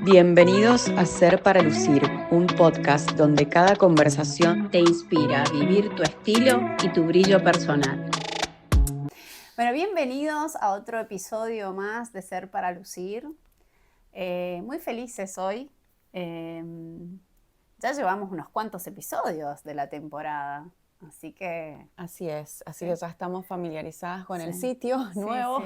Bienvenidos a Ser para Lucir, un podcast donde cada conversación te inspira a vivir tu estilo y tu brillo personal. Bueno, bienvenidos a otro episodio más de Ser para Lucir. Muy felices hoy. Ya llevamos unos cuantos episodios de la temporada, así que... Así es, así que ya estamos familiarizadas con el Sí. sitio nuevo.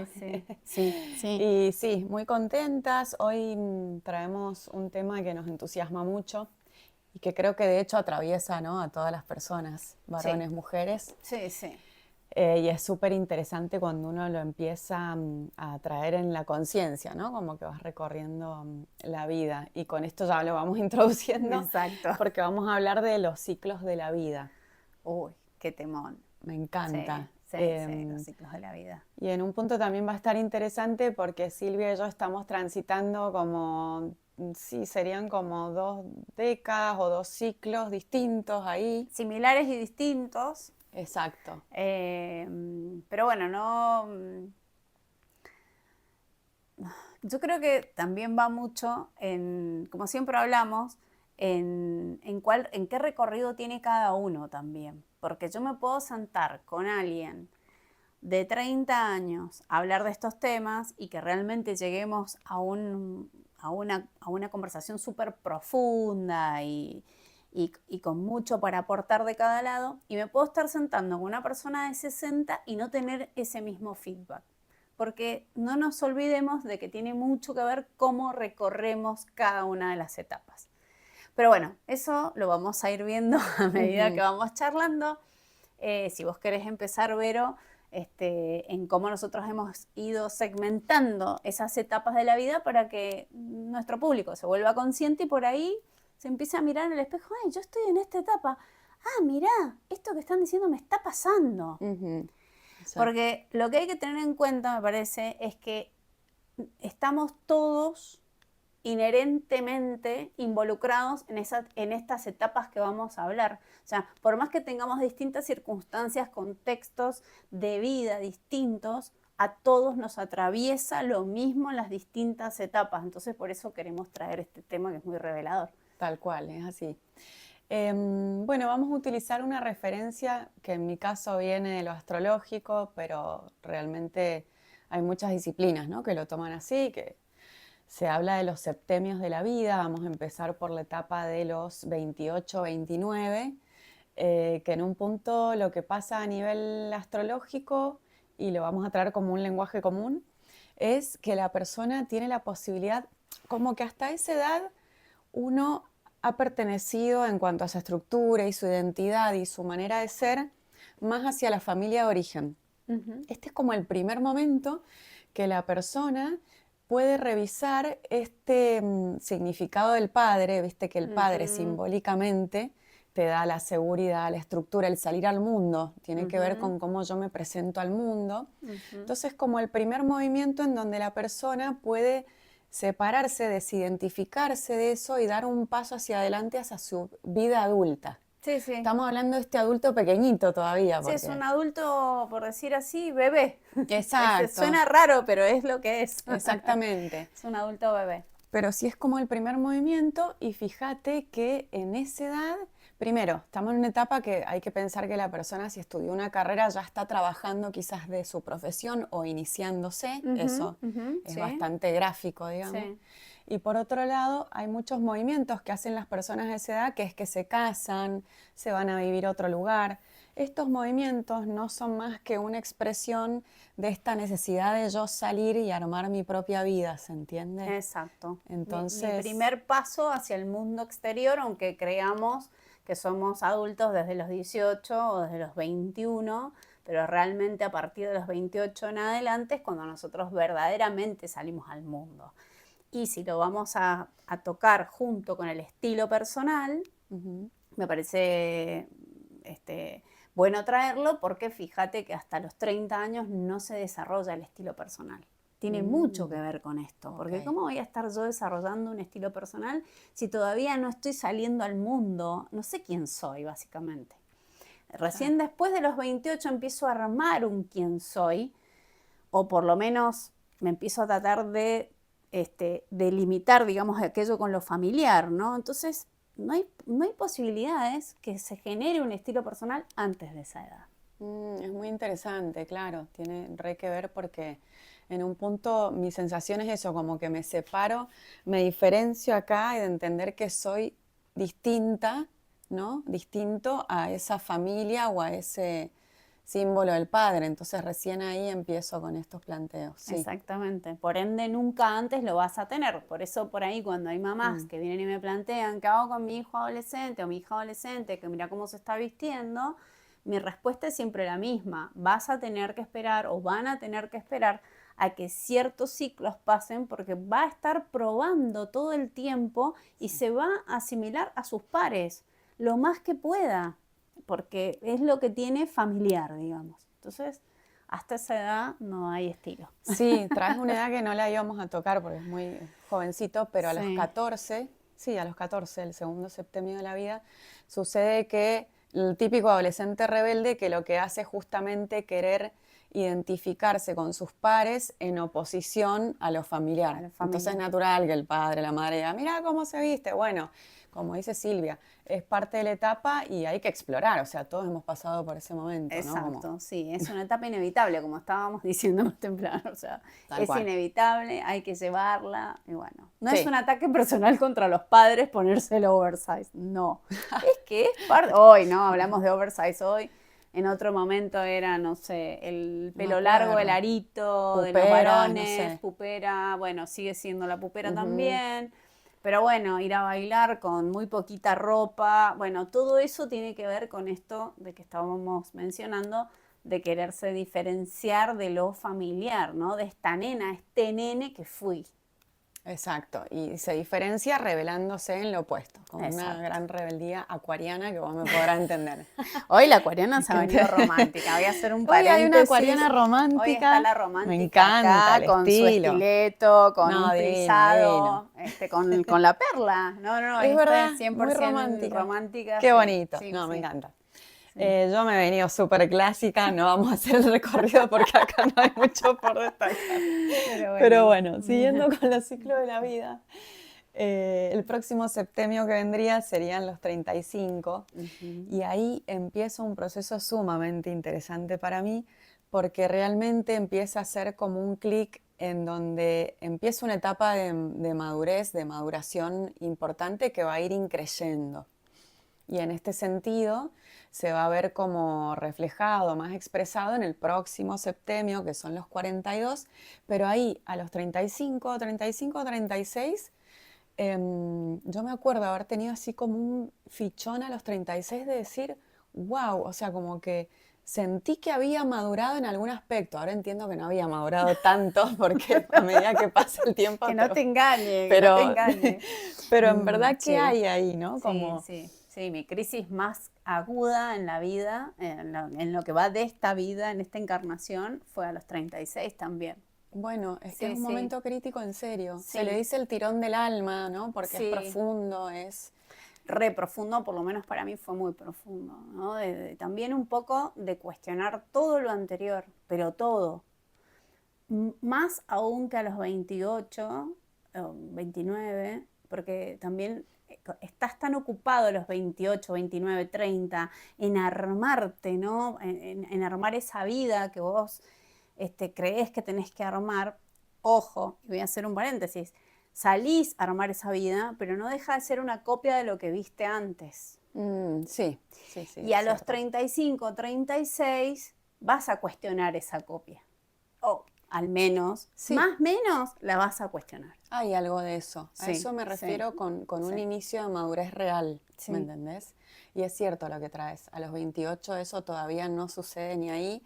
Sí. Y sí, muy contentas. Hoy traemos un tema que nos entusiasma mucho y que creo que de hecho atraviesa, ¿no?, a todas las personas, varones, mujeres. Sí. Y es súper interesante cuando uno lo empieza a traer en la conciencia, ¿no? Como que vas recorriendo la vida. Y con esto ya lo vamos introduciendo. Exacto. Porque vamos a hablar de los ciclos de la vida. Uy, qué temón. Me encanta. Sí, los ciclos de la vida. Y en un punto también va a estar interesante porque Silvia y yo estamos transitando como, sí, serían como 2 décadas o 2 ciclos distintos ahí. Similares y distintos. Exacto. Pero bueno, no... Yo creo que también va mucho en, como siempre hablamos, en qué recorrido tiene cada uno también. Porque yo me puedo sentar con alguien de 30 años a hablar de estos temas y que realmente lleguemos a una conversación súper profunda y con mucho para aportar de cada lado, y me puedo estar sentando con una persona de 60 y no tener ese mismo feedback. Porque no nos olvidemos de que tiene mucho que ver cómo recorremos cada una de las etapas. Pero bueno, eso lo vamos a ir viendo a medida que vamos charlando. Si vos querés empezar, Vero, en cómo nosotros hemos ido segmentando esas etapas de la vida para que nuestro público se vuelva consciente y por ahí se empieza a mirar en el espejo. ¡Ay, yo estoy en esta etapa! ¡Ah, mirá! Esto que están diciendo me está pasando. Porque lo que hay que tener en cuenta, me parece, es que estamos todos inherentemente involucrados en estas etapas que vamos a hablar. O sea, por más que tengamos distintas circunstancias, contextos de vida distintos, a todos nos atraviesa lo mismo en las distintas etapas. Entonces, por eso queremos traer este tema que es muy revelador. Tal cual, es así. Bueno, vamos a utilizar una referencia que en mi caso viene de lo astrológico, pero realmente hay muchas disciplinas, ¿no?, que lo toman así, que se habla de los septenios de la vida. Vamos a empezar por la etapa de los 28-29, que en un punto lo que pasa a nivel astrológico, y lo vamos a traer como un lenguaje común, es que la persona tiene la posibilidad, como que hasta esa edad uno ha pertenecido en cuanto a su estructura y su identidad y su manera de ser más hacia la familia de origen. Este es como el primer momento que la persona puede revisar este significado del padre. Viste que el padre simbólicamente te da la seguridad, la estructura, el salir al mundo. Tiene que ver con cómo yo me presento al mundo. Entonces, como el primer movimiento en donde la persona puede separarse, desidentificarse de eso y dar un paso hacia adelante hacia su vida adulta. Sí. Estamos hablando de este adulto pequeñito todavía. Sí, es un adulto, por decir así, bebé. Exacto. Suena raro, pero es lo que es. Exactamente. Es un adulto bebé. Pero sí es como el primer movimiento, y fíjate que en esa edad, primero, estamos en una etapa que hay que pensar que la persona, si estudió una carrera, ya está trabajando quizás de su profesión o iniciándose. Eso es bastante gráfico, digamos. Sí. Y por otro lado, hay muchos movimientos que hacen las personas de esa edad, que es que se casan, se van a vivir a otro lugar. Estos movimientos no son más que una expresión de esta necesidad de yo salir y armar mi propia vida, ¿se entiende? Exacto. Entonces, mi primer paso hacia el mundo exterior, aunque creamos que somos adultos desde los 18 o desde los 21, pero realmente a partir de los 28 en adelante es cuando nosotros verdaderamente salimos al mundo. Y si lo vamos a tocar junto con el estilo personal, me parece bueno traerlo, porque fíjate que hasta los 30 años no se desarrolla el estilo personal. Tiene mucho que ver con esto, porque ¿cómo voy a estar yo desarrollando un estilo personal si todavía no estoy saliendo al mundo? No sé quién soy, básicamente. Recién después de los 28 empiezo a armar un quién soy, o por lo menos me empiezo a tratar de delimitar, digamos, aquello con lo familiar, ¿no? Entonces, no hay posibilidades que se genere un estilo personal antes de esa edad. Es muy interesante, claro, tiene re que ver porque en un punto mi sensación es eso, como que me separo, me diferencio acá y de entender que soy distinta, ¿no? Distinto a esa familia o a ese símbolo del padre. Entonces recién ahí empiezo con estos planteos. Sí. Exactamente. Por ende, nunca antes lo vas a tener. Por eso por ahí cuando hay mamás que vienen y me plantean qué hago con mi hijo adolescente o mi hija adolescente, que mira cómo se está vistiendo, mi respuesta es siempre la misma. Vas a tener que esperar o van a tener que esperar a que ciertos ciclos pasen porque va a estar probando todo el tiempo y se va a asimilar a sus pares lo más que pueda, porque es lo que tiene familiar, digamos. Entonces, hasta esa edad no hay estilo. Sí, traes una edad que no la íbamos a tocar porque es muy jovencito, pero a los 14, sí, a los 14, el segundo septenio de la vida, sucede que el típico adolescente rebelde que lo que hace es justamente querer identificarse con sus pares en oposición a lo familiar. Entonces es natural que el padre, la madre diga, mira cómo se viste. Bueno, como dice Silvia, es parte de la etapa y hay que explorar, o sea, todos hemos pasado por ese momento, ¿no? Exacto, sí, es una etapa inevitable, como estábamos diciendo más temprano, o sea, es inevitable, hay que llevarla, y bueno, no es un ataque personal contra los padres ponerse el oversize, no, es que es parte, hoy, ¿no? Hablamos de oversize hoy, en otro momento era, no sé, el pelo largo, el arito, pupera, de los varones, no sé. Pupera, bueno, sigue siendo la pupera también. Pero bueno, ir a bailar con muy poquita ropa, bueno, todo eso tiene que ver con esto de que estábamos mencionando, de quererse diferenciar de lo familiar, ¿no? De esta nena, este nene que fui. Exacto, y se diferencia revelándose en lo opuesto, con una gran rebeldía acuariana que vos me podrás entender. Hoy la acuariana se ha venido romántica, voy a hacer un paréntesis. Hoy hay una acuariana romántica. Hoy está la romántica, me encanta acá, el con estilo. Su estileto, con un divino, trizado, con la perla. No, es verdad, 100% muy romántica. Qué bonito, sí, me encanta. Yo me he venido súper clásica, no vamos a hacer el recorrido porque acá no hay mucho por destacar. Pero bueno, siguiendo con los ciclos de la vida, el próximo septenio que vendría serían los 35 y ahí empieza un proceso sumamente interesante para mí porque realmente empieza a ser como un clic en donde empieza una etapa de madurez, de maduración importante que va a ir increyendo. Y en este sentido se va a ver como reflejado, más expresado en el próximo septenio, que son los 42, pero ahí a los 35, 36, yo me acuerdo haber tenido así como un fichón a los 36 de decir, wow, o sea, como que sentí que había madurado en algún aspecto. Ahora entiendo que no había madurado tanto porque a medida que pasa el tiempo... que no te engañe, pero, que no te engañe. Pero en verdad, ¿qué hay ahí, no? Como... Sí, mi crisis más aguda en la vida, en lo que va de esta vida, en esta encarnación, fue a los 36 también. Bueno, es que es un momento crítico en serio. Se le dice el tirón del alma, ¿no? Porque es profundo, es... Re profundo, por lo menos para mí fue muy profundo, ¿no? También un poco de cuestionar todo lo anterior, pero todo. Más aún que a los 28, 29, porque también estás tan ocupado a los 28, 29, 30 en armarte, ¿no? En armar esa vida que vos creés que tenés que armar. Ojo, y voy a hacer un paréntesis, salís a armar esa vida, pero no deja de ser una copia de lo que viste antes. Sí. Y a los 35, 36 vas a cuestionar esa copia. O al menos, más o menos, la vas a cuestionar. Hay algo de eso. A eso me refiero con un inicio de madurez real, ¿me entendés? Y es cierto lo que traes. A los 28 eso todavía no sucede ni ahí.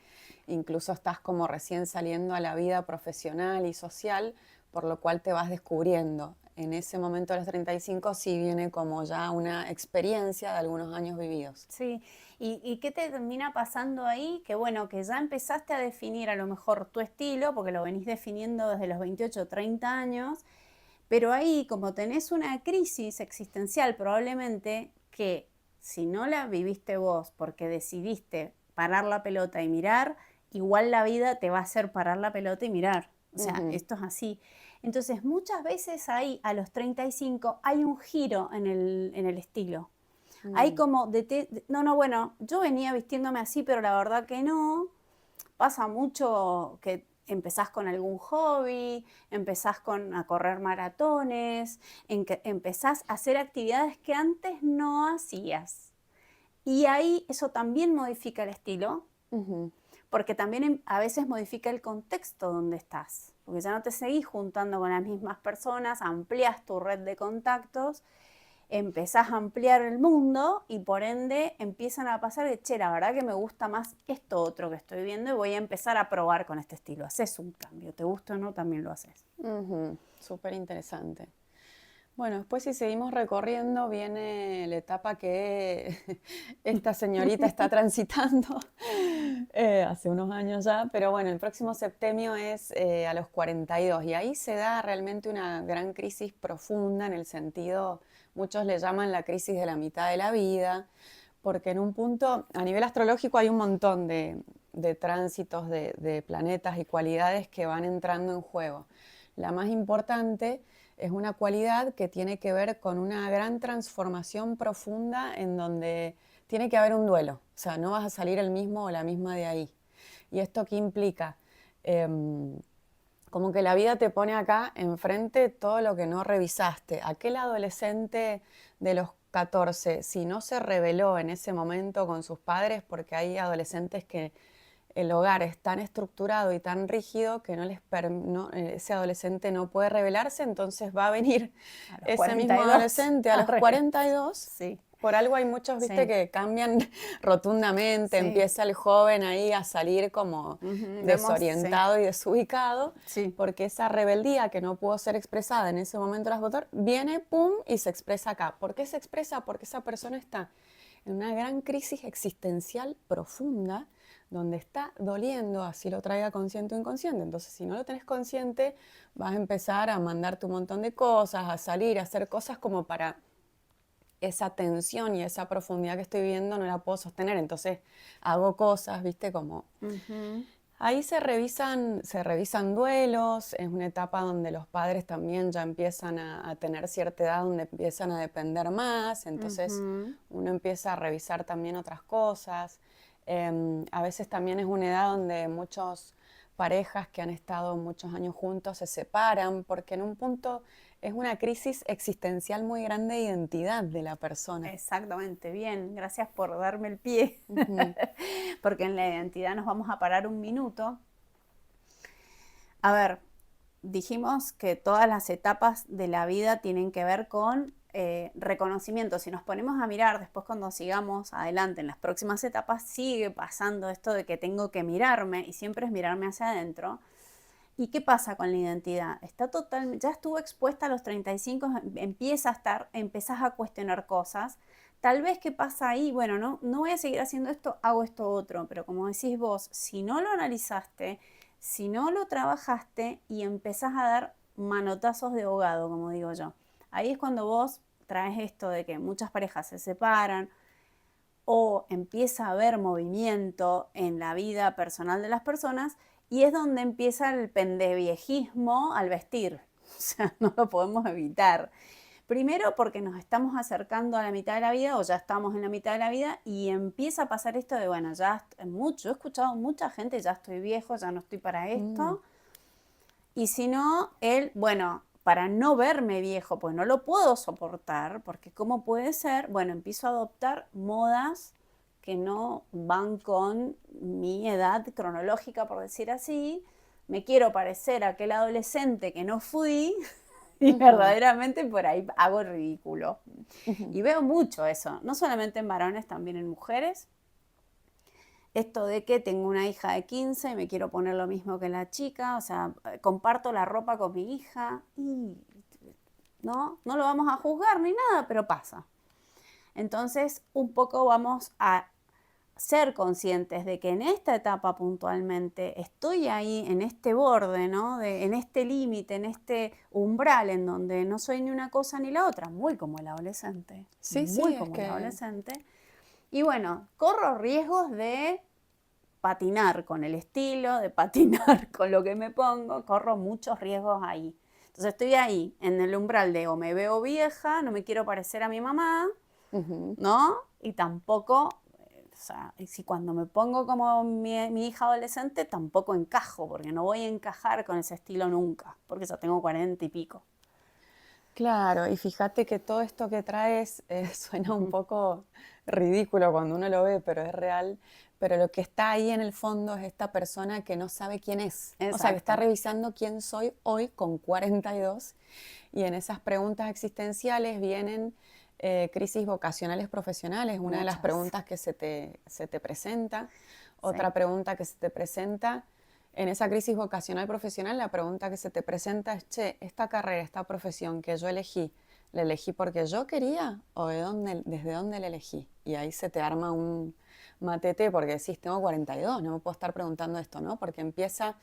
Incluso estás como recién saliendo a la vida profesional y social, por lo cual te vas descubriendo. En ese momento de los 35 sí viene como ya una experiencia de algunos años vividos. Sí, ¿y qué te termina pasando ahí? Que bueno, que ya empezaste a definir a lo mejor tu estilo, porque lo venís definiendo desde los 28 o 30 años, pero ahí como tenés una crisis existencial probablemente que si no la viviste vos porque decidiste parar la pelota y mirar, igual la vida te va a hacer parar la pelota y mirar. O sea, esto es así. Entonces, muchas veces ahí, a los 35, hay un giro en el estilo. Hay como, bueno, yo venía vistiéndome así, pero la verdad que no. Pasa mucho que empezás con algún hobby, empezás a correr maratones, empezás a hacer actividades que antes no hacías. Y ahí eso también modifica el estilo, porque también a veces modifica el contexto donde estás, porque ya no te seguís juntando con las mismas personas, amplías tu red de contactos, empezás a ampliar el mundo y por ende empiezan a pasar de, che, la verdad que me gusta más esto otro que estoy viendo y voy a empezar a probar con este estilo. Haces un cambio, te gusta o no, también lo haces. Súper interesante. Bueno, después si seguimos recorriendo viene la etapa que esta señorita está transitando hace unos años ya, pero bueno, el próximo septenio es a los 42 y ahí se da realmente una gran crisis profunda en el sentido, muchos le llaman la crisis de la mitad de la vida, porque en un punto, a nivel astrológico hay un montón de tránsitos de planetas y cualidades que van entrando en juego. La más importante es una cualidad que tiene que ver con una gran transformación profunda en donde tiene que haber un duelo. O sea, no vas a salir el mismo o la misma de ahí. ¿Y esto qué implica? Como que la vida te pone acá enfrente todo lo que no revisaste. Aquel adolescente de los 14, si no se rebeló en ese momento con sus padres, porque hay adolescentes que el hogar es tan estructurado y tan rígido que ese adolescente no puede rebelarse, entonces va a venir ese 42, mismo adolescente a los 42. Sí. Por algo hay muchos, viste, que cambian rotundamente, empieza el joven ahí a salir como desorientado y desubicado, porque esa rebeldía que no pudo ser expresada en ese momento de las 14, viene, pum, y se expresa acá. ¿Por qué se expresa? Porque esa persona está en una gran crisis existencial profunda, donde está doliendo, así lo traiga consciente o inconsciente. Entonces, si no lo tenés consciente, vas a empezar a mandarte un montón de cosas, a salir, a hacer cosas como para esa tensión y esa profundidad que estoy viviendo no la puedo sostener. Entonces, hago cosas, ¿viste? Como... Ahí se revisan duelos, es una etapa donde los padres también ya empiezan a tener cierta edad, donde empiezan a depender más, entonces uno empieza a revisar también otras cosas. A veces también es una edad donde muchas parejas que han estado muchos años juntos se separan, porque en un punto es una crisis existencial muy grande de identidad de la persona. Exactamente, bien, gracias por darme el pie, porque en la identidad nos vamos a parar un minuto. A ver, dijimos que todas las etapas de la vida tienen que ver con reconocimiento. Si nos ponemos a mirar después cuando sigamos adelante en las próximas etapas, sigue pasando esto de que tengo que mirarme y siempre es mirarme hacia adentro. ¿Y qué pasa con la identidad? Ya estuvo expuesta a los 35, empezás a cuestionar cosas. Tal vez qué pasa ahí, bueno, no voy a seguir haciendo esto, hago esto otro, pero como decís vos, si no lo analizaste, si no lo trabajaste y empezás a dar manotazos de ahogado, como digo yo, ahí es cuando vos traes esto de que muchas parejas se separan o empieza a haber movimiento en la vida personal de las personas y es donde empieza el pendeviejismo al vestir. O sea, no lo podemos evitar. Primero porque nos estamos acercando a la mitad de la vida o ya estamos en la mitad de la vida y empieza a pasar esto de, bueno, yo he escuchado mucha gente, ya estoy viejo, ya no estoy para esto. Y si no, bueno, para no verme viejo, pues no lo puedo soportar, porque ¿cómo puede ser? Bueno, empiezo a adoptar modas que no van con mi edad cronológica, por decir así. Me quiero parecer a aquel adolescente que no fui y verdaderamente por ahí hago el ridículo. Y veo mucho eso, no solamente en varones, también en mujeres. Esto de que tengo una hija de 15 y me quiero poner lo mismo que la chica, o sea, comparto la ropa con mi hija y no lo vamos a juzgar ni nada, pero pasa. Entonces, un poco vamos a ser conscientes de que en esta etapa puntualmente estoy ahí en este borde, ¿no? En este límite, en este umbral en donde no soy ni una cosa ni la otra, muy como el adolescente. Muy como el adolescente. Y bueno, corro riesgos de patinar con el estilo, de patinar con lo que me pongo, corro muchos riesgos ahí. Entonces estoy ahí, en el umbral de o me veo vieja, no me quiero parecer a mi mamá, ¿no? Y tampoco, o sea, si cuando me pongo como mi hija adolescente, tampoco encajo, porque no voy a encajar con ese estilo nunca, porque ya tengo 40 y pico. Claro, y fíjate que todo esto que traes suena un poco ridículo cuando uno lo ve, pero es real. Pero lo que está ahí en el fondo es esta persona que no sabe quién es. O sea, que está Exacto. revisando quién soy hoy con 42. Y en esas preguntas existenciales vienen crisis vocacionales profesionales, una de las Muchas. preguntas que se te presenta. Sí. Otra pregunta que se te presenta en esa crisis vocacional profesional, la pregunta que se te presenta es, che, esta carrera, esta profesión que yo elegí, ¿la elegí porque yo quería o desde dónde la elegí? Y ahí se te arma un matete porque decís, tengo 42, no me puedo estar preguntando esto, ¿no? Porque empieza,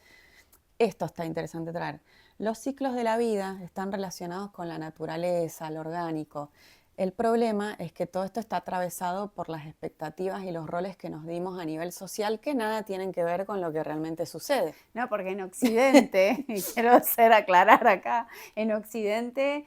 esto está interesante traer. Los ciclos de la vida están relacionados con la naturaleza, lo orgánico. El problema es que todo esto está atravesado por las expectativas y los roles que nos dimos a nivel social que nada tienen que ver con lo que realmente sucede. No, porque en Occidente, y quiero aclarar acá, en Occidente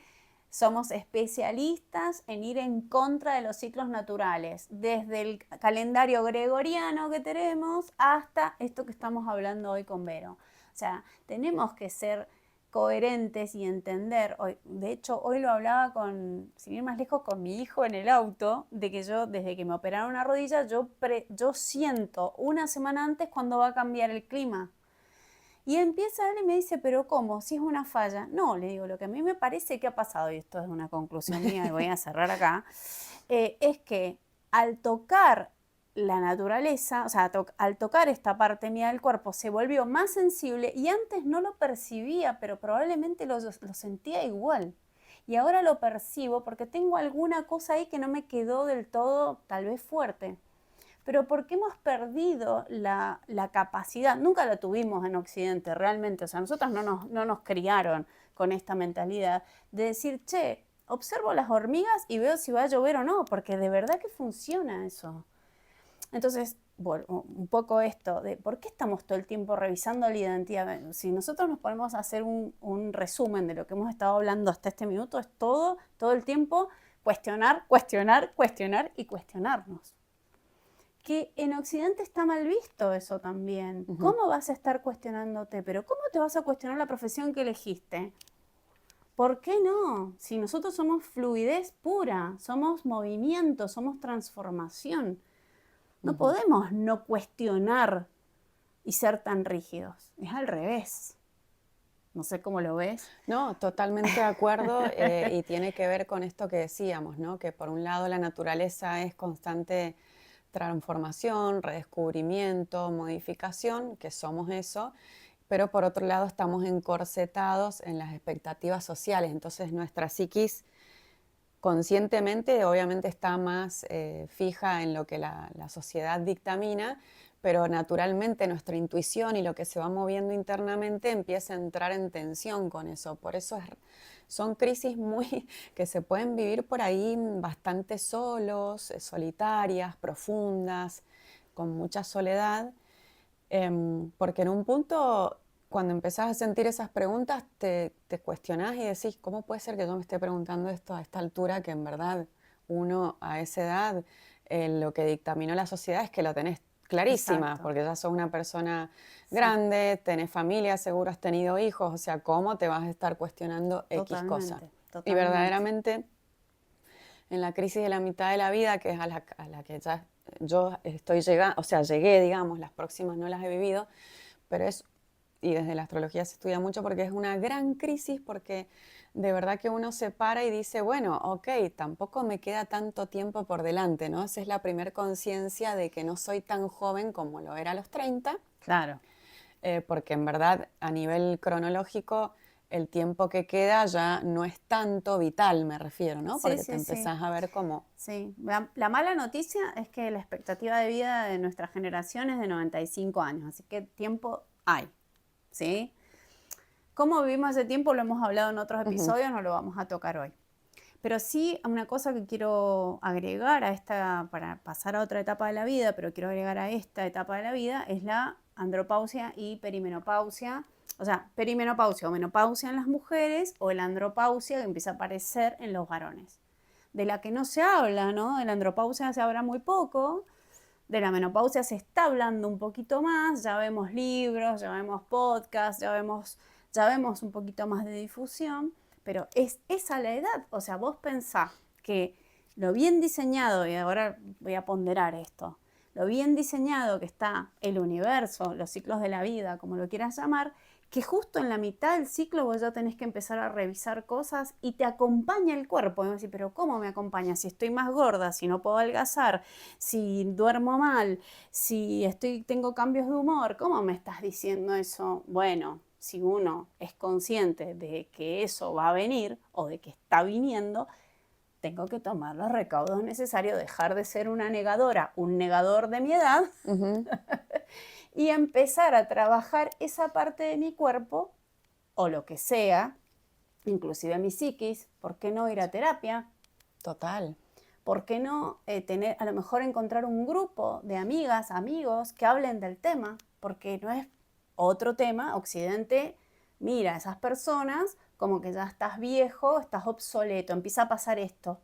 somos especialistas en ir en contra de los ciclos naturales, desde el calendario gregoriano que tenemos hasta esto que estamos hablando hoy con Vero. O sea, tenemos que ser coherentes y entender, hoy, de hecho hoy lo hablaba sin ir más lejos, con mi hijo en el auto, de que yo desde que me operaron la rodilla, yo siento una semana antes cuando va a cambiar el clima. Y empieza él y me dice, pero ¿cómo? Si es una falla. No, le digo, lo que a mí me parece que ha pasado, y esto es una conclusión mía y voy a cerrar acá, es que al tocar la naturaleza, o sea, al tocar esta parte mía del cuerpo, se volvió más sensible y antes no lo percibía, pero probablemente lo sentía igual. Y ahora lo percibo porque tengo alguna cosa ahí que no me quedó del todo, tal vez fuerte. Pero porque hemos perdido la capacidad, nunca la tuvimos en Occidente realmente, o sea, nosotros no nos criaron con esta mentalidad de decir, che, observo las hormigas y veo si va a llover o no, porque de verdad que funciona eso. Entonces, bueno, un poco esto de por qué estamos todo el tiempo revisando la identidad. Si nosotros nos ponemos a hacer un resumen de lo que hemos estado hablando hasta este minuto, es todo el tiempo cuestionar, cuestionar, cuestionar y cuestionarnos. Que en Occidente está mal visto eso también. ¿Cómo vas a estar cuestionándote? Pero ¿cómo te vas a cuestionar la profesión que elegiste? ¿Por qué no? Si nosotros somos fluidez pura, somos movimiento, somos transformación. No podemos no cuestionar y ser tan rígidos. Es al revés. No sé cómo lo ves. No, totalmente de acuerdo y tiene que ver con esto que decíamos, ¿no? Que por un lado la naturaleza es constante transformación, redescubrimiento, modificación, que somos eso, pero por otro lado estamos encorsetados en las expectativas sociales, entonces nuestra psiquis conscientemente obviamente está más fija en lo que la sociedad dictamina, pero naturalmente nuestra intuición y lo que se va moviendo internamente empieza a entrar en tensión con eso. Por eso son crisis que se pueden vivir por ahí bastante solos, solitarias, profundas, con mucha soledad, porque en un punto, cuando empezás a sentir esas preguntas, te cuestionás y decís, ¿cómo puede ser que yo me esté preguntando esto a esta altura que en verdad uno a esa edad, lo que dictaminó la sociedad es que lo tenés clarísima? Exacto. Porque ya sos una persona grande, tenés familia, seguro has tenido hijos, o sea, ¿cómo te vas a estar cuestionando X cosa? Totalmente. Y verdaderamente, en la crisis de la mitad de la vida, que es a la que ya yo estoy llegando, o sea, llegué, digamos, las próximas no las he vivido, pero y desde la astrología se estudia mucho porque es una gran crisis, porque de verdad que uno se para y dice, bueno, ok, tampoco me queda tanto tiempo por delante, ¿no? Esa es la primer conciencia de que no soy tan joven como lo era a los 30. Claro. Porque en verdad a nivel cronológico el tiempo que queda ya no es tanto vital, me refiero, ¿no? Porque te empezás a ver como... Sí, la mala noticia es que la expectativa de vida de nuestra generación es de 95 años, así que tiempo hay, ¿sí? ¿Cómo vivimos ese tiempo? Lo hemos hablado en otros episodios, no lo vamos a tocar hoy. Pero sí, una cosa que quiero agregar a esta, para pasar a otra etapa de la vida, pero quiero agregar a esta etapa de la vida, es la andropausia y perimenopausia, o sea, perimenopausia o menopausia en las mujeres o la andropausia que empieza a aparecer en los varones. De la que no se habla, ¿no? De la andropausia se habla muy poco, de la menopausia se está hablando un poquito más, ya vemos libros, ya vemos podcasts, ya vemos un poquito más de difusión, pero es esa la edad. O sea, vos pensás que lo bien diseñado, y ahora voy a ponderar esto, lo bien diseñado que está el universo, los ciclos de la vida, como lo quieras llamar, que justo en la mitad del ciclo vos ya tenés que empezar a revisar cosas y te acompaña el cuerpo. Y me decís, pero ¿cómo me acompaña? Si estoy más gorda, si no puedo adelgazar, si duermo mal, si tengo cambios de humor, ¿cómo me estás diciendo eso? Bueno, si uno es consciente de que eso va a venir o de que está viniendo, tengo que tomar los recaudos necesarios, dejar de ser una negadora, un negador de mi edad, y empezar a trabajar esa parte de mi cuerpo, o lo que sea, inclusive mi psiquis. ¿Por qué no ir a terapia? Total. ¿Por qué no a lo mejor encontrar un grupo de amigas, amigos que hablen del tema? Porque no es otro tema. Occidente mira a esas personas como que ya estás viejo, estás obsoleto, empieza a pasar esto.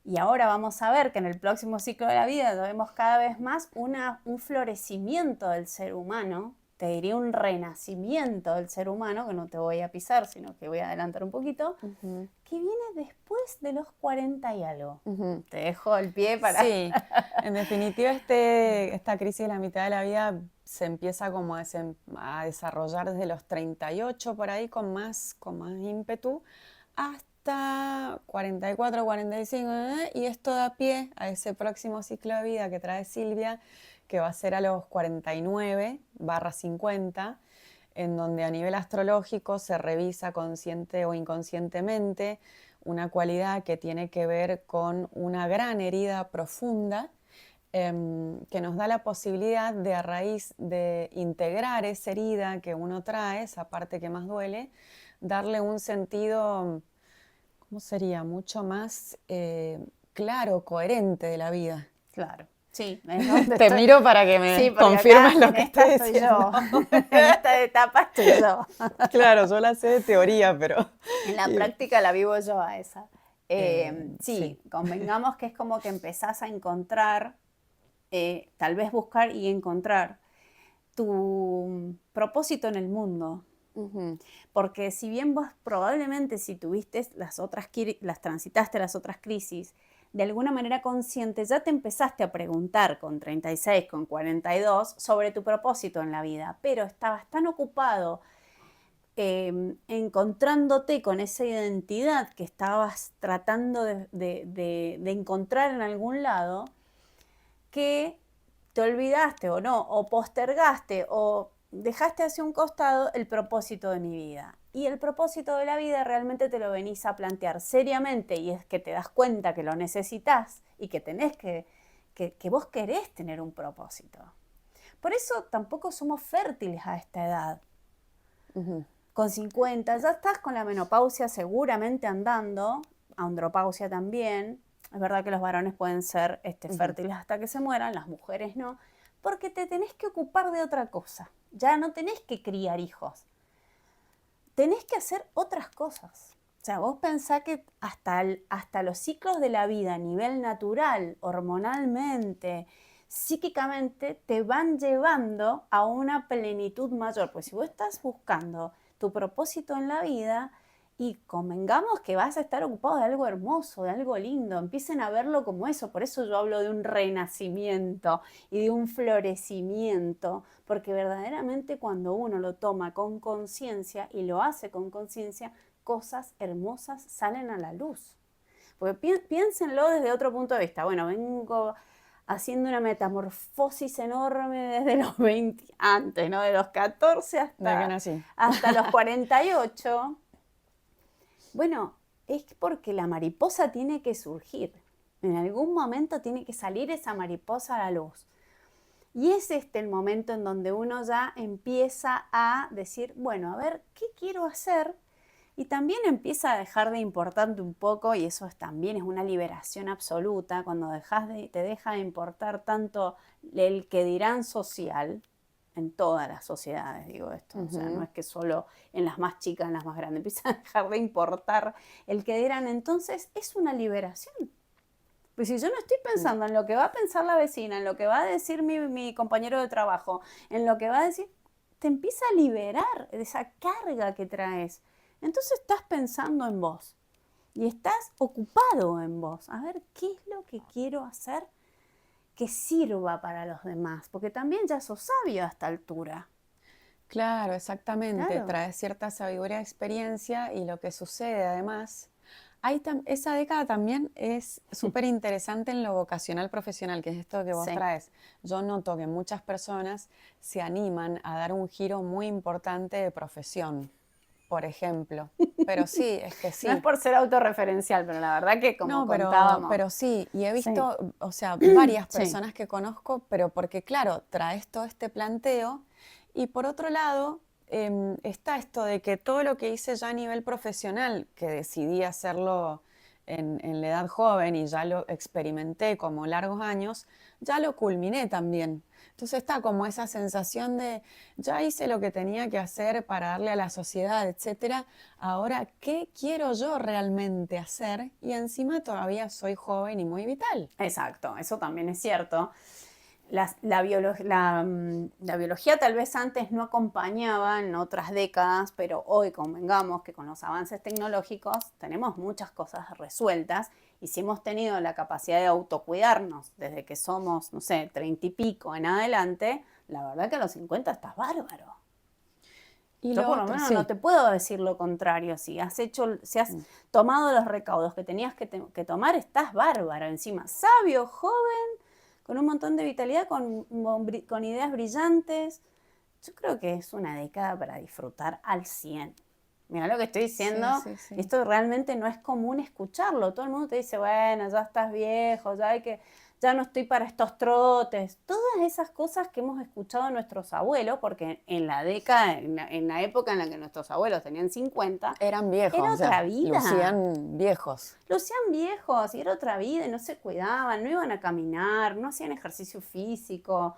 Y ahora vamos a ver que en el próximo ciclo de la vida vemos cada vez más un florecimiento del ser humano, te diría un renacimiento del ser humano, que no te voy a pisar, sino que voy a adelantar un poquito, que viene después de los 40 y algo. Te dejo el pie para... Sí, en definitiva esta crisis de la mitad de la vida se empieza como a desarrollar desde los 38 por ahí con más ímpetu hasta 44, 45, y esto da pie a ese próximo ciclo de vida que trae Silvia, que va a ser a los 49/50, en donde a nivel astrológico se revisa consciente o inconscientemente una cualidad que tiene que ver con una gran herida profunda, que nos da la posibilidad de, a raíz de integrar esa herida que uno trae, esa parte que más duele, darle un sentido, ¿cómo sería? Mucho más claro, coherente de la vida. Claro. Sí, te miro para que me confirmes lo que estoy diciendo. En esta etapa estoy yo. Claro, yo la sé de teoría, pero... En la práctica la vivo yo a esa. Sí, convengamos que es como que empezás a encontrar, tal vez buscar y encontrar tu propósito en el mundo. Porque si bien vos probablemente si tuviste transitaste las otras crisis, de alguna manera consciente ya te empezaste a preguntar con 36, con 42 sobre tu propósito en la vida, pero estabas tan ocupado encontrándote con esa identidad que estabas tratando de encontrar en algún lado, que te olvidaste o no, o postergaste o dejaste hacia un costado el propósito de mi vida. Y el propósito de la vida realmente te lo venís a plantear seriamente, y es que te das cuenta que lo necesitas y que tenés que vos querés tener un propósito. Por eso tampoco somos fértiles a esta edad. Con 50 ya estás con la menopausia seguramente andando, andropausia también. Es verdad que los varones pueden ser fértiles hasta que se mueran, las mujeres no, porque te tenés que ocupar de otra cosa. Ya no tenés que criar hijos. Tenés que hacer otras cosas. O sea, vos pensás que hasta los ciclos de la vida a nivel natural, hormonalmente, psíquicamente, te van llevando a una plenitud mayor. Pues si vos estás buscando tu propósito en la vida, y convengamos que vas a estar ocupado de algo hermoso, de algo lindo, empiecen a verlo como eso. Por eso yo hablo de un renacimiento y de un florecimiento, porque verdaderamente cuando uno lo toma con conciencia y lo hace con conciencia, cosas hermosas salen a la luz. Porque piénsenlo desde otro punto de vista. Bueno, vengo haciendo una metamorfosis enorme desde los 20, antes, ¿no? De los 14 hasta los 48. Bueno, es porque la mariposa tiene que surgir. En algún momento tiene que salir esa mariposa a la luz. Y es el momento en donde uno ya empieza a decir, bueno, a ver, ¿qué quiero hacer? Y también empieza a dejar de importarte un poco, y eso también es una liberación absoluta, cuando te deja de importar tanto el que dirán social, en todas las sociedades, digo esto. O sea, no es que solo en las más chicas, en las más grandes, empieza a dejar de importar el que dirán. Entonces es una liberación. Pues si yo no estoy pensando en lo que va a pensar la vecina, en lo que va a decir mi compañero de trabajo, en lo que va a decir, te empieza a liberar de esa carga que traes. Entonces estás pensando en vos y estás ocupado en vos. A ver, ¿qué es lo que quiero hacer que sirva para los demás? Porque también ya sos sabio a esta altura. Claro, exactamente. Claro. Trae cierta sabiduría, experiencia y lo que sucede además. Esa década también es súper interesante en lo vocacional profesional, que es esto que vos Sí. traes. Yo noto que muchas personas se animan a dar un giro muy importante de profesión, por ejemplo. Pero sí, es que sí. No es por ser autorreferencial, pero la verdad que como No, contábamos. pero sí, y he Sí. visto, o sea, varias Sí. personas que conozco, pero porque claro, traes todo este planteo y por otro lado está esto de que todo lo que hice ya a nivel profesional, que decidí hacerlo en la edad joven y ya lo experimenté como largos años, ya lo culminé también. Entonces está como esa sensación de, ya hice lo que tenía que hacer para darle a la sociedad, etcétera. Ahora, ¿qué quiero yo realmente hacer? Y encima todavía soy joven y muy vital. Exacto, eso también es cierto. La biología tal vez antes no acompañaba en otras décadas, pero hoy convengamos que con los avances tecnológicos tenemos muchas cosas resueltas y si hemos tenido la capacidad de autocuidarnos desde que somos, no sé, 30 y pico en adelante, la verdad que a los 50 estás bárbaro. Y Yo lo por lo otro, menos sí. no te puedo decir lo contrario. Si has tomado los recaudos que tenías que tomar, estás bárbaro encima. Sabio, joven, con un montón de vitalidad, con ideas brillantes. Yo creo que es una década para disfrutar al 100. Mira lo que estoy diciendo. Sí, sí. Esto realmente no es común escucharlo. Todo el mundo te dice, bueno, ya estás viejo, ya no estoy para estos trotes. Todas esas cosas que hemos escuchado de nuestros abuelos, porque en la década, en la época en la que nuestros abuelos tenían 50, Eran viejos, era o sea, otra vida. lucían viejos. Lucían viejos y era otra vida y no se cuidaban, no iban a caminar, no hacían ejercicio físico.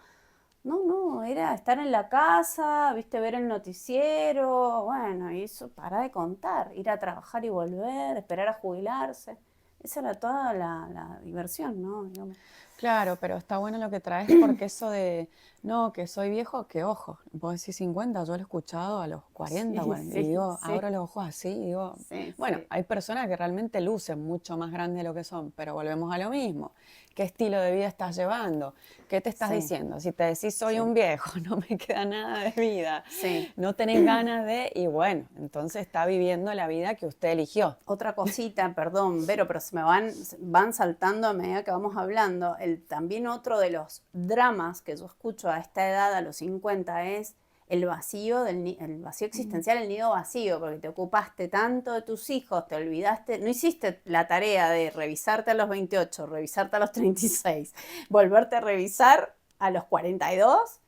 No, era estar en la casa, viste, ver el noticiero, bueno, y eso para de contar, ir a trabajar y volver, esperar a jubilarse. Esa era toda la diversión, ¿no? Digamos. Claro, pero está bueno lo que traes porque eso de, no, que soy viejo, que ojo, vos decís 50, yo lo he escuchado a los 40, Sí, y digo, sí. abro los ojos así y digo, Sí, bueno, sí. hay personas que realmente lucen mucho más grandes de lo que son, pero volvemos a lo mismo. ¿Qué estilo de vida estás llevando? ¿Qué te estás Sí. diciendo? Si te decís soy Sí. un viejo, no me queda nada de vida, Sí. no tenés ganas de, y bueno, entonces está viviendo la vida que usted eligió. Otra cosita, perdón, Vero, pero se me van saltando a medida que vamos hablando. También otro de los dramas que yo escucho a esta edad, a los 50, es el vacío, el vacío existencial, el nido vacío, porque te ocupaste tanto de tus hijos, te olvidaste, no hiciste la tarea de revisarte a los 28, revisarte a los 36, volverte a revisar a los 42.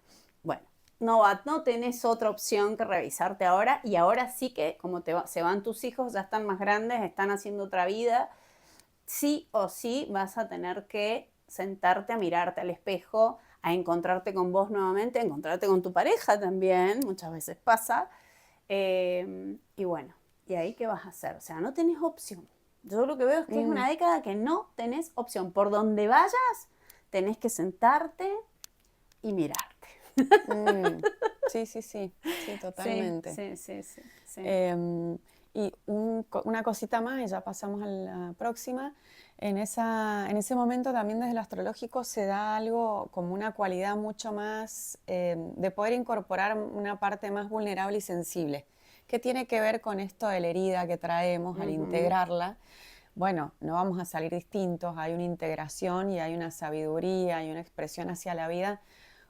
Bueno, no tenés otra opción que revisarte ahora y ahora sí que como se van tus hijos, ya están más grandes, están haciendo otra vida, sí o sí vas a tener que sentarte a mirarte al espejo, a encontrarte con vos nuevamente, a encontrarte con tu pareja también, muchas veces pasa. Y bueno, ¿y ahí qué vas a hacer? O sea, no tenés opción. Yo lo que veo es que es una década que no tenés opción. Por donde vayas, tenés que sentarte y mirarte. Sí, totalmente. Sí. Y una cosita más, y ya pasamos a la próxima. En ese momento también desde lo astrológico se da algo como una cualidad mucho más de poder incorporar una parte más vulnerable y sensible, que tiene que ver con esto de la herida que traemos al integrarla. Bueno, no vamos a salir distintos, hay una integración y hay una sabiduría y una expresión hacia la vida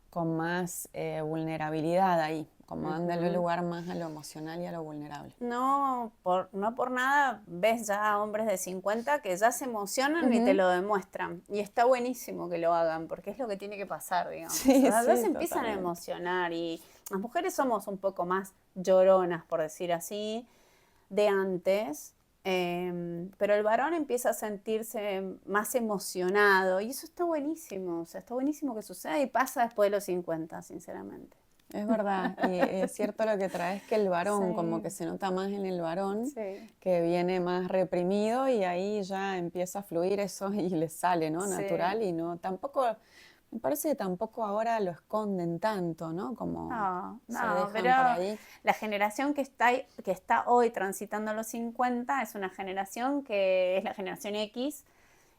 con más vulnerabilidad ahí, como dándole lugar más a lo emocional y a lo vulnerable. No por nada ves ya hombres de 50 que ya se emocionan y te lo demuestran. Y está buenísimo que lo hagan, porque es lo que tiene que pasar, digamos. Sí, O sea, ya sí, se empiezan a totalmente. emocionar y las mujeres somos un poco más lloronas, por decir así, de antes. Pero el varón empieza a sentirse más emocionado y eso está buenísimo. O sea, está buenísimo que suceda y pasa después de los 50, sinceramente. Es verdad, y es cierto lo que traes, que el varón, Sí. como que se nota más en el varón, Sí. que viene más reprimido y ahí ya empieza a fluir eso y le sale, ¿no? Sí. Natural y no, tampoco, me parece que tampoco ahora lo esconden tanto, ¿no? Como No, se no, dejan pero por ahí. la generación que está hoy transitando los 50 es una generación que es la generación X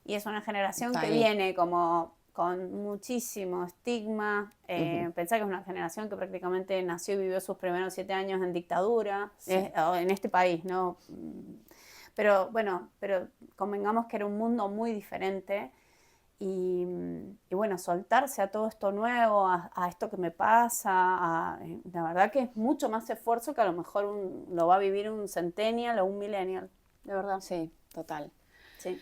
y es una generación Está que ahí. viene como con muchísimo estigma. Ujú. Pensá que es una generación que prácticamente nació y vivió sus primeros 7 años en dictadura, Sí. o en este país, ¿no? Pero bueno, pero convengamos que era un mundo muy diferente. Y bueno, soltarse a todo esto nuevo, a esto que me pasa, la verdad que es mucho más esfuerzo que a lo mejor lo va a vivir un centennial o un millennial, de verdad. Sí, total. Sí.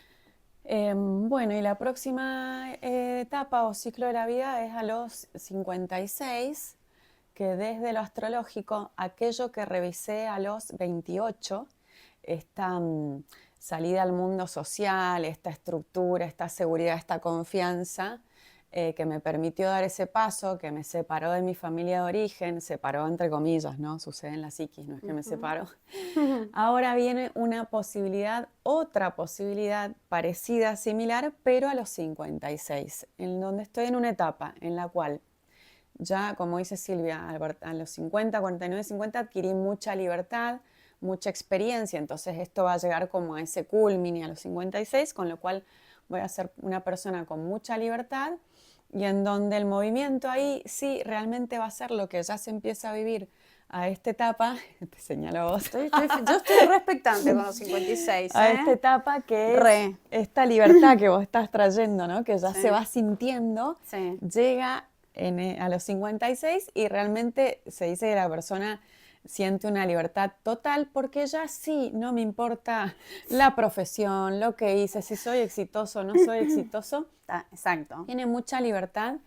Bueno, y la próxima etapa o ciclo de la vida es a los 56, que desde lo astrológico, aquello que revisé a los 28, esta salida al mundo social, esta estructura, esta seguridad, esta confianza, que me permitió dar ese paso, que me separó de mi familia de origen, separó entre comillas, ¿no? Sucede en la psiquis, no es que me separó. Ahora viene una posibilidad, otra posibilidad parecida, similar, pero a los 56, en donde estoy en una etapa en la cual ya, como dice Silvia, a los 50, 49, 50 adquirí mucha libertad, mucha experiencia, entonces esto va a llegar como a ese culmine a los 56, con lo cual voy a ser una persona con mucha libertad y en donde el movimiento ahí sí realmente va a ser lo que ya se empieza a vivir a esta etapa, te señalo a vos, Yo estoy re expectante con los 56, a esta etapa que es Re. esta libertad que vos estás trayendo, ¿no? Que ya Sí. se va sintiendo, Sí. llega a los 56 y realmente se dice que la persona siente una libertad total porque ya sí, no me importa la profesión, lo que hice, si soy exitoso o no soy exitoso, Exacto. tiene mucha libertad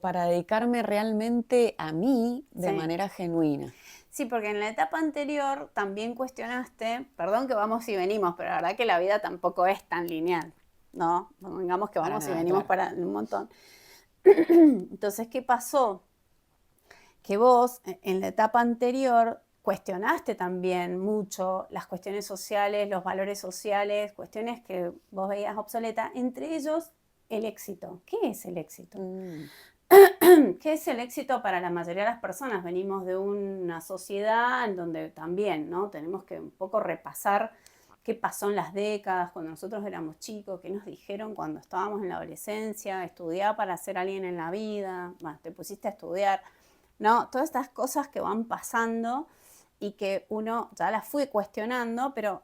para dedicarme realmente a mí de Sí. manera genuina. Sí, porque en la etapa anterior también cuestionaste, perdón que vamos y venimos, pero la verdad que la vida tampoco es tan lineal, ¿no? Digamos que Para vamos y nada, venimos claro. para un montón. Entonces, ¿qué pasó? Que vos en la etapa anterior cuestionaste también mucho las cuestiones sociales, los valores sociales, cuestiones que vos veías obsoletas, entre ellos el éxito. ¿Qué es el éxito? ¿Qué es el éxito para la mayoría de las personas? Venimos de una sociedad en donde también, ¿no? Tenemos que un poco repasar qué pasó en las décadas, cuando nosotros éramos chicos, qué nos dijeron cuando estábamos en la adolescencia, estudiar para ser alguien en la vida, bueno, te pusiste a estudiar, ¿no? Todas estas cosas que van pasando y que uno ya las fue cuestionando, pero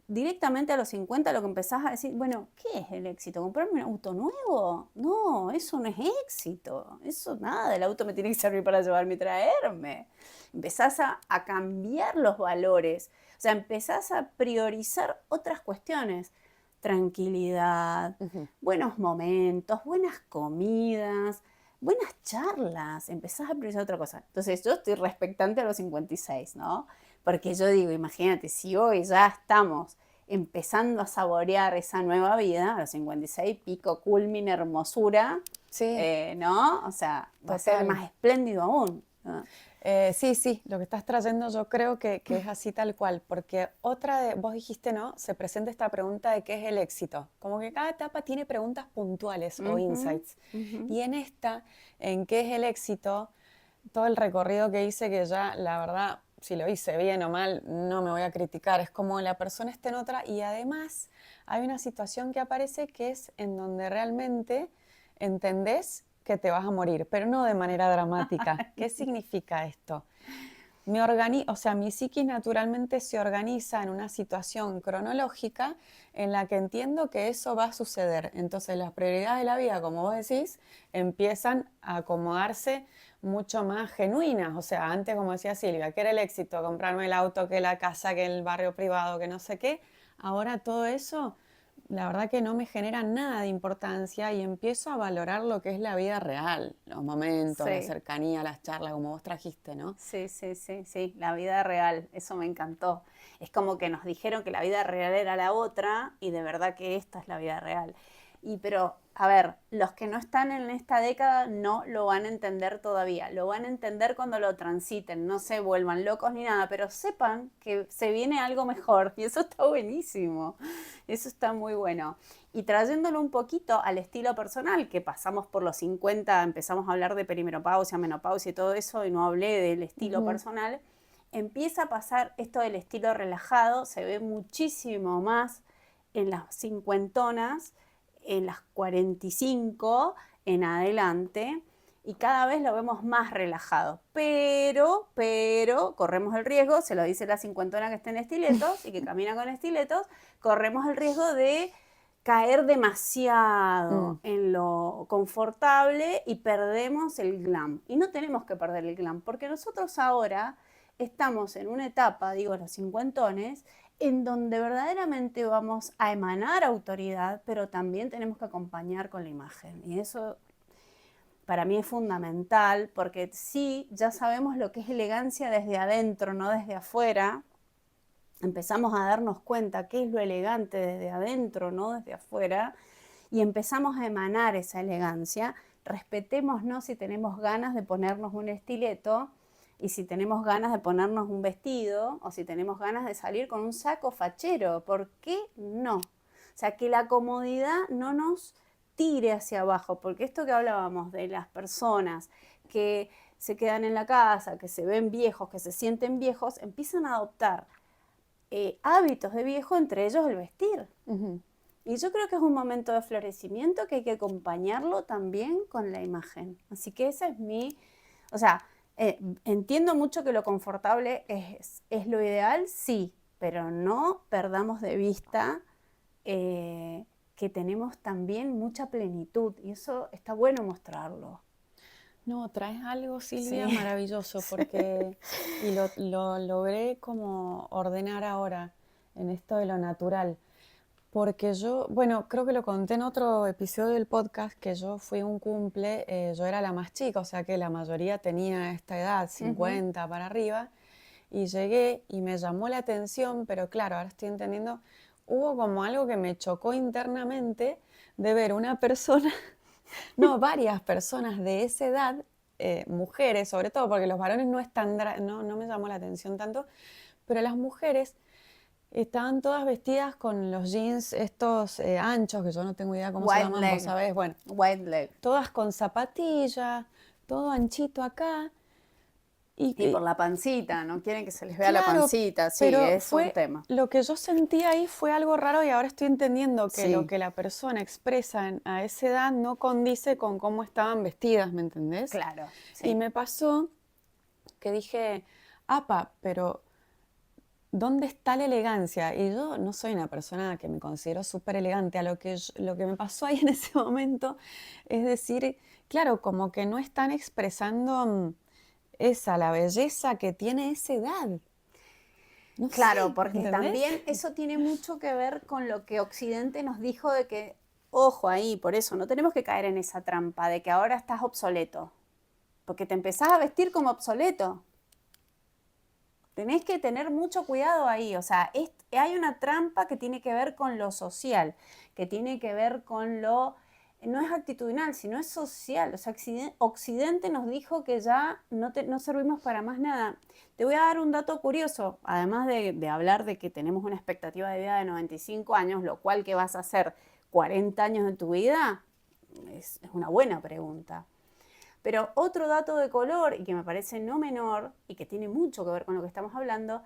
directamente a los 50 lo que empezás a decir, bueno, ¿qué es el éxito? ¿Comprarme un auto nuevo? No, eso no es éxito. Eso nada, el auto me tiene que servir para llevarme y traerme. Empezás a cambiar los valores. O sea, empezás a priorizar otras cuestiones. Tranquilidad, buenos momentos, buenas comidas, buenas charlas. Empezás a priorizar otra cosa. Entonces yo estoy expectante a los 56, ¿no? Porque yo digo, imagínate, si hoy ya estamos empezando a saborear esa nueva vida, a los 56, pico, culmine, hermosura, Sí, ¿no? O sea, va a ser total. más espléndido aún, ¿no? Sí, lo que estás trayendo yo creo que es así tal cual, porque vos dijiste, ¿no? Se presenta esta pregunta de qué es el éxito, como que cada etapa tiene preguntas puntuales o insights, y en esta, en qué es el éxito, todo el recorrido que hice, que ya la verdad, si lo hice bien o mal, no me voy a criticar, es como la persona está en otra, y además hay una situación que aparece que es en donde realmente entendés que te vas a morir, pero no de manera dramática. ¿Qué significa esto? Mi psiquis naturalmente se organiza en una situación cronológica en la que entiendo que eso va a suceder. Entonces las prioridades de la vida, como vos decís, empiezan a acomodarse mucho más genuinas. O sea, antes, como decía Silvia, que era el éxito, comprarme el auto, que la casa, que el barrio privado, que no sé qué. Ahora todo eso, la verdad que no me genera nada de importancia y empiezo a valorar lo que es la vida real, los momentos, la Sí, cercanía, las charlas, como vos trajiste, ¿no? sí, la vida real, eso me encantó. Es como que nos dijeron que la vida real era la otra y de verdad que esta es la vida real. Pero, a ver, los que no están en esta década no lo van a entender todavía. Lo van a entender cuando lo transiten. No se vuelvan locos ni nada, pero sepan que se viene algo mejor. Y eso está buenísimo. Eso está muy bueno. Y trayéndolo un poquito al estilo personal, que pasamos por los 50, empezamos a hablar de perimenopausia, menopausia y todo eso, y no hablé del estilo personal, empieza a pasar esto del estilo relajado, se ve muchísimo más en las cincuentonas, en las 45 en adelante, y cada vez lo vemos más relajado. Pero corremos el riesgo, se lo dice la cincuentona que está en estiletos y que camina con estiletos, corremos el riesgo de caer demasiado en lo confortable y perdemos el glam. Y no tenemos que perder el glam, porque nosotros ahora estamos en una etapa, digo los cincuentones, en donde verdaderamente vamos a emanar autoridad, pero también tenemos que acompañar con la imagen. Y eso para mí es fundamental, porque sí, ya sabemos lo que es elegancia desde adentro, no desde afuera. Empezamos a darnos cuenta qué es lo elegante desde adentro, no desde afuera, y empezamos a emanar esa elegancia. Respetémonos si tenemos ganas de ponernos un estileto, y si tenemos ganas de ponernos un vestido, o si tenemos ganas de salir con un saco fachero. ¿Por qué no? O sea, que la comodidad no nos tire hacia abajo, porque esto que hablábamos de las personas que se quedan en la casa, que se ven viejos, que se sienten viejos, empiezan a adoptar hábitos de viejo, entre ellos el vestir. Y yo creo que es un momento de florecimiento que hay que acompañarlo también con la imagen. Así que esa es mi... O sea, entiendo mucho que lo confortable es lo ideal, sí, pero no perdamos de vista que tenemos también mucha plenitud, y eso está bueno mostrarlo. No, traes algo, Silvia, maravilloso, porque y lo logré como ordenar ahora en esto de lo natural. Porque yo, bueno, creo que lo conté en otro episodio del podcast, que yo fui a un cumple, yo era la más chica, o sea que la mayoría tenía esta edad, 50 para arriba, y llegué y me llamó la atención, pero claro, ahora estoy entendiendo, hubo como algo que me chocó internamente de ver una persona, no, varias personas de esa edad, mujeres sobre todo, porque los varones no me llamó la atención tanto, pero las mujeres estaban todas vestidas con los jeans estos anchos, que yo no tengo idea cómo se llaman, vos sabés, bueno, White leg. Todas con zapatillas, todo anchito acá. Y por la pancita, no quieren que se les vea la pancita, sí, pero es un tema. Lo que yo sentí ahí fue algo raro, y ahora estoy entendiendo que lo que la persona expresa a esa edad no condice con cómo estaban vestidas, ¿me entendés? Claro. Sí. Y me pasó que dije, apa, pero ¿dónde está la elegancia? Y yo no soy una persona que me considero súper elegante. Lo que me pasó ahí en ese momento es decir, claro, como que no están expresando la belleza que tiene esa edad. No claro, sé, porque ¿entendés? también eso tiene mucho que ver con lo que Occidente nos dijo de que, ojo ahí, por eso, no tenemos que caer en esa trampa de que ahora estás obsoleto, porque te empezás a vestir como obsoleto. Tenés que tener mucho cuidado ahí, o sea, hay una trampa que tiene que ver con lo social, que tiene que ver con lo... No es actitudinal, sino es social. O sea, Occidente nos dijo que ya no servimos para más nada. Te voy a dar un dato curioso, además de hablar de que tenemos una expectativa de vida de 95 años, lo cual que vas a hacer 40 años de tu vida, es una buena pregunta. Pero otro dato de color, y que me parece no menor, y que tiene mucho que ver con lo que estamos hablando,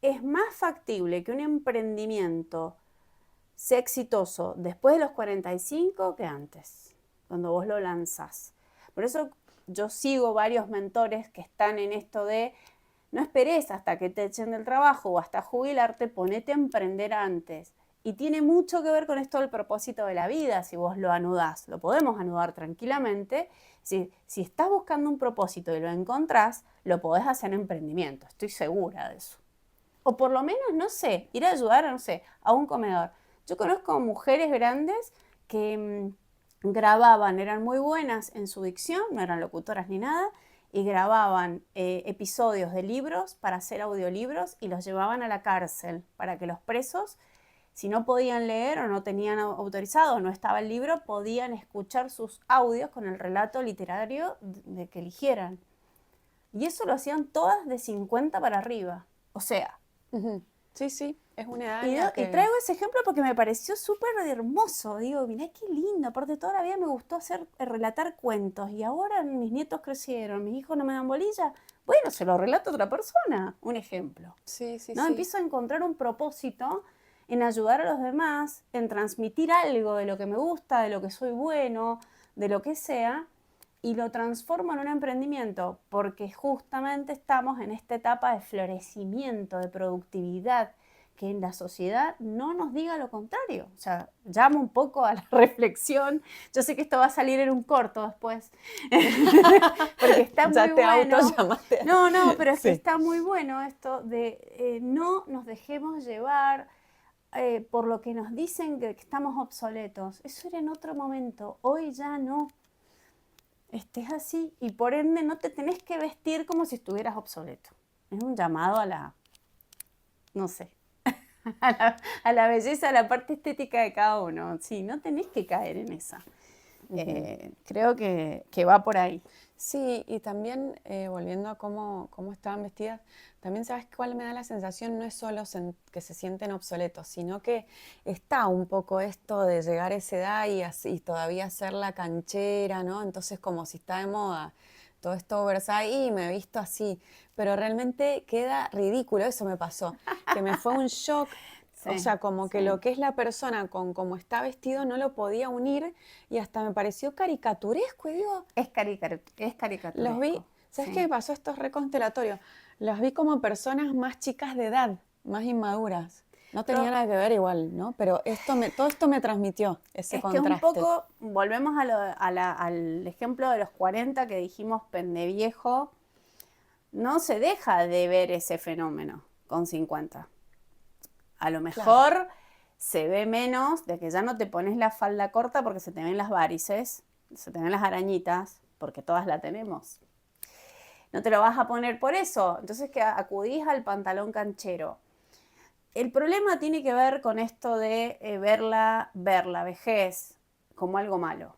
es más factible que un emprendimiento sea exitoso después de los 45 que antes, cuando vos lo lanzás. Por eso yo sigo varios mentores que están en esto de no esperes hasta que te echen del trabajo o hasta jubilarte, ponete a emprender antes. Y tiene mucho que ver con esto del propósito de la vida, si vos lo anudás. Lo podemos anudar tranquilamente. Si estás buscando un propósito y lo encontrás, lo podés hacer en emprendimiento, estoy segura de eso. O por lo menos, no sé, ir a ayudar, no sé, a un comedor. Yo conozco mujeres grandes que grababan, eran muy buenas en su dicción, no eran locutoras ni nada, y grababan episodios de libros para hacer audiolibros y los llevaban a la cárcel para que los presos si no podían leer o no tenían autorizado, no estaba el libro, podían escuchar sus audios con el relato literario de que eligieran. Y eso lo hacían todas de 50 para arriba. O sea. Sí, sí, es una edad. Y traigo ese ejemplo porque me pareció súper hermoso. Digo, mirá qué lindo. Aparte, toda la vida me gustó relatar cuentos. Y ahora mis nietos crecieron, mis hijos no me dan bolilla. Bueno, se lo relato a otra persona. Un ejemplo. Sí, sí, ¿No? sí. Empiezo a encontrar un propósito en ayudar a los demás, en transmitir algo de lo que me gusta, de lo que soy bueno, de lo que sea, y lo transformo en un emprendimiento, porque justamente estamos en esta etapa de florecimiento, de productividad, que en la sociedad no nos diga lo contrario. O sea, llamo un poco a la reflexión. Yo sé que esto va a salir en un corto después, porque está muy bueno. No, pero es que está muy bueno esto de no nos dejemos llevar por lo que nos dicen que estamos obsoletos. Eso era en otro momento, hoy ya no. Es así, y por ende no te tenés que vestir como si estuvieras obsoleto. Es un llamado a la, no sé, a la belleza, a la parte estética de cada uno. Sí, no tenés que caer en esa. Creo que va por ahí. Sí, y también volviendo a cómo estaban vestidas, también sabes cuál me da la sensación, no es solo que se sienten obsoletos, sino que está un poco esto de llegar a esa edad y todavía ser la canchera, ¿no? Entonces como si está de moda todo esto oversize y me he visto así, pero realmente queda ridículo, eso me pasó, que me fue un shock. Sí, o sea, como que lo que es la persona con cómo está vestido no lo podía unir y hasta me pareció caricaturesco. Y digo, es caricaturesco. Los vi, ¿sabes qué me pasó? Esto es reconstellatorio. Los vi como personas más chicas de edad, más inmaduras. No tenía nada que ver igual, ¿no? Pero todo esto me transmitió ese contraste. Es que un poco, volvemos al ejemplo de los 40 que dijimos pendeviejo, no se deja de ver ese fenómeno con 50. A lo mejor se ve menos de que ya no te pones la falda corta porque se te ven las varices, se te ven las arañitas, porque todas la tenemos. No te lo vas a poner por eso, entonces que acudís al pantalón canchero. El problema tiene que ver con esto de ver la vejez como algo malo.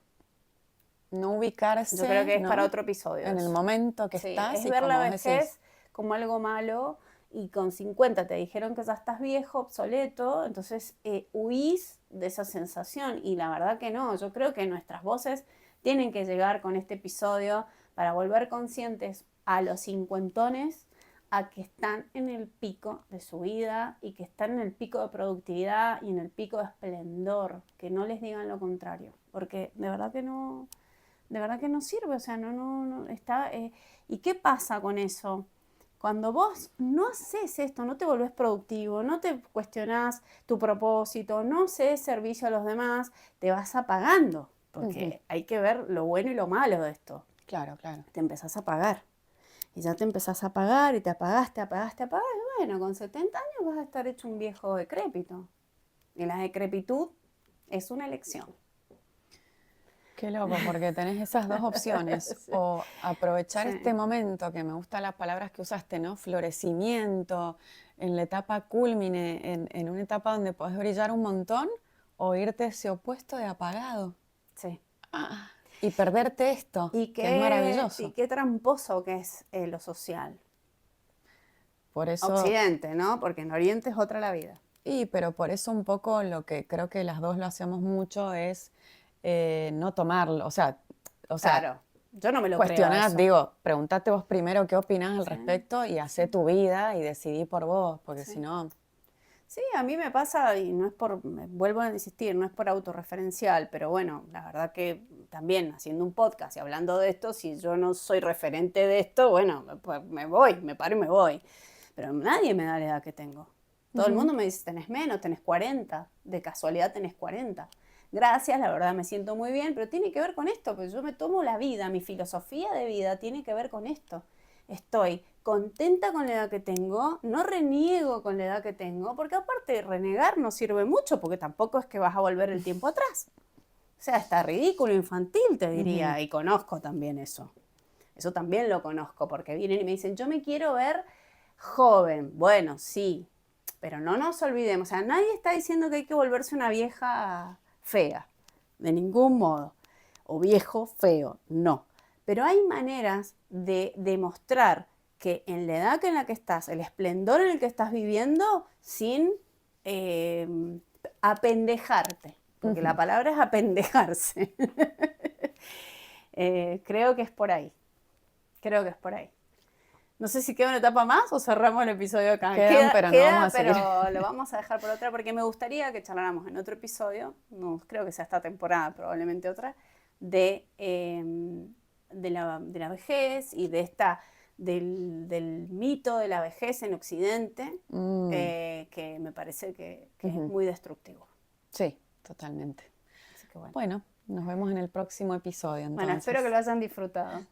No ubicarse. Yo creo que es para otro episodio. En el momento que estás. Es ver la vejez como algo malo. Y con 50 te dijeron que ya estás viejo, obsoleto, entonces huís de esa sensación. Y la verdad que no, yo creo que nuestras voces tienen que llegar con este episodio para volver conscientes a los cincuentones, a que están en el pico de su vida y que están en el pico de productividad y en el pico de esplendor, que no les digan lo contrario, porque de verdad que no sirve, o sea, no está. ¿Y qué pasa con eso? Cuando vos no haces esto, no te volvés productivo, no te cuestionás tu propósito, no haces servicio a los demás, te vas apagando, porque hay que ver lo bueno y lo malo de esto. Claro, claro. Te empezás a apagar, y ya te empezás a apagar, y te apagás, y bueno, con 70 años vas a estar hecho un viejo decrépito. Y la decrepitud es una elección. Qué loco, porque tenés esas dos opciones, sí. O aprovechar este momento, que me gustan las palabras que usaste, ¿no? Florecimiento, en la etapa cúlmine, en una etapa donde podés brillar un montón, o irte ese opuesto de apagado. Sí. Y perderte esto, que es maravilloso. Y qué tramposo que es lo social. Por eso, Occidente, ¿no? Porque en Oriente es otra la vida. Pero por eso un poco lo que creo que las dos lo hacemos mucho es no tomarlo, o sea, claro, yo no me lo cuestionar, digo, pregúntate vos primero qué opinás al respecto y hacé tu vida y decidí por vos, porque si no... Sí, a mí me pasa, y no es vuelvo a insistir, no es por autorreferencial, pero bueno, la verdad que también haciendo un podcast y hablando de esto, si yo no soy referente de esto, bueno, pues me paro y me voy. Pero nadie me da la edad que tengo. Todo el mundo me dice, tenés menos, tenés 40, de casualidad tenés 40. Gracias, la verdad me siento muy bien, pero tiene que ver con esto, porque yo me tomo la vida, mi filosofía de vida tiene que ver con esto. Estoy contenta con la edad que tengo, no reniego con la edad que tengo, porque aparte renegar no sirve mucho, porque tampoco es que vas a volver el tiempo atrás. O sea, está ridículo, infantil, te diría, y conozco también eso. Eso también lo conozco, porque vienen y me dicen, yo me quiero ver joven. Bueno, sí, pero no nos olvidemos, o sea, nadie está diciendo que hay que volverse una vieja fea, de ningún modo, o viejo feo, no. Pero hay maneras de demostrar que en la edad en la que estás, el esplendor en el que estás viviendo, sin apendejarte, porque la palabra es apendejarse. Creo que es por ahí. No sé si queda una etapa más o cerramos el episodio acá. Queda, pero no vamos a seguir. Pero lo vamos a dejar por otra porque me gustaría que charláramos en otro episodio, no creo que sea esta temporada, probablemente otra, de la vejez y del mito de la vejez en Occidente, que me parece que es muy destructivo. Sí, totalmente. Así que bueno, nos vemos en el próximo episodio. Entonces. Bueno, espero que lo hayan disfrutado.